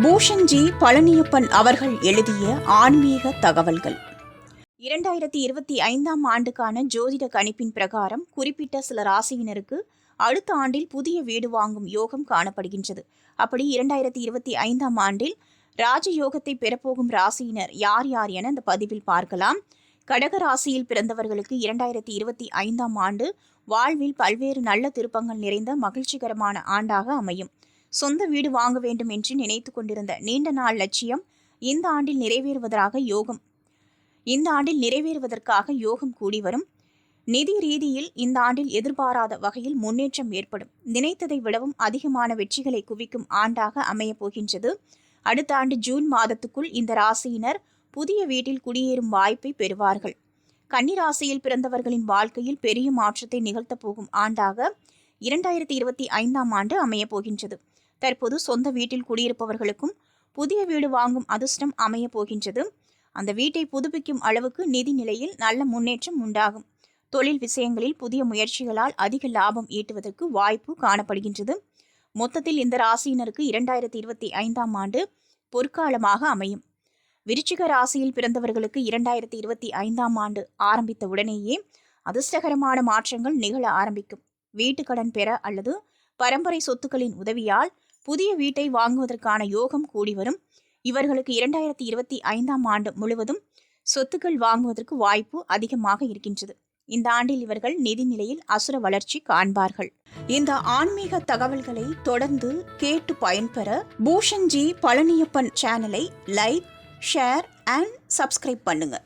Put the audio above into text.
பூஷன்ஜி பழனியப்பன் அவர்கள் எழுதிய ஆன்மீக தகவல்கள். 2025ஆம் ஆண்டுக்கான ஜோதிட கணிப்பின் பிரகாரம் குறிப்பிட்ட சில ராசியினருக்கு அடுத்த ஆண்டில் புதிய வீடு வாங்கும் யோகம் காணப்படுகின்றது. அப்படி 2025ஆம் ஆண்டில் ராஜயோகத்தை பெறப்போகும் ராசியினர் யார் யார் என இந்த பதிவில் பார்க்கலாம். கடக ராசியில் பிறந்தவர்களுக்கு 2025ஆம் ஆண்டு வாழ்வில் பல்வேறு நல்ல திருப்பங்கள் நிறைந்த மகிழ்ச்சிகரமான ஆண்டாக அமையும். சொந்த வீடு வாங்க வேண்டும் என்று நினைத்து கொண்டிருந்த நீண்ட நாள் லட்சியம் இந்த ஆண்டில் நிறைவேறுவதற்காக யோகம் கூடி வரும். நிதி ரீதியில் இந்த ஆண்டில் எதிர்பாராத வகையில் முன்னேற்றம் ஏற்படும். நினைத்ததை விடவும் அதிகமான வெற்றிகளை குவிக்கும் ஆண்டாக அமையப் போகின்றது. அடுத்த ஆண்டு ஜூன் மாதத்துக்குள் இந்த ராசியினர் புதிய வீட்டில் குடியேறும் வாய்ப்பை பெறுவார்கள். கன்னி ராசியில் பிறந்தவர்களின் வாழ்க்கையில் பெரிய மாற்றத்தை நிகழ்த்தப் போகும் ஆண்டாக 2025ஆம் ஆண்டு அமையப் போகின்றது. தற்போது சொந்த வீட்டில் குடியிருப்பவர்களுக்கும் புதிய வீடு வாங்கும் அதிர்ஷ்டம் அமையப் போகின்றது. அந்த வீட்டை புதுப்பிக்கும் அளவுக்கு நிதி நிலையில் நல்ல முன்னேற்றம் உண்டாகும். தொழில் விஷயங்களில் புதிய முயற்சிகளால் அதிக லாபம் ஈட்டுவதற்கு வாய்ப்பு காணப்படுகின்றது. மொத்தத்தில் இந்த ராசியினருக்கு 2025ஆம் ஆண்டு பொற்காலமாக அமையும். விருச்சிக ராசியில் பிறந்தவர்களுக்கு 2025ஆம் ஆண்டு ஆரம்பித்த உடனேயே அதிர்ஷ்டகரமான மாற்றங்கள் நிகழ ஆரம்பிக்கும். வீட்டுக்கடன் பெற அல்லது பரம்பரை சொத்துக்களின் உதவியால் புதிய வீட்டை வாங்குவதற்கான யோகம் கூடி வரும். இவர்களுக்கு 2025ஆம் ஆண்டு முழுவதும் சொத்துக்கள் வாங்குவதற்கு வாய்ப்பு அதிகமாக இருக்கின்றது. இந்த ஆண்டில் இவர்கள் நிதி நிலையில் அசுர வளர்ச்சி காண்பார்கள். இந்த ஆன்மீக தகவல்களை தொடர்ந்து கேட்டு பயன்பெற பூஷன்ஜி பழனியப்பன் சேனலை லைக், ஷேர் அண்ட் சப்ஸ்கிரைப் பண்ணுங்க.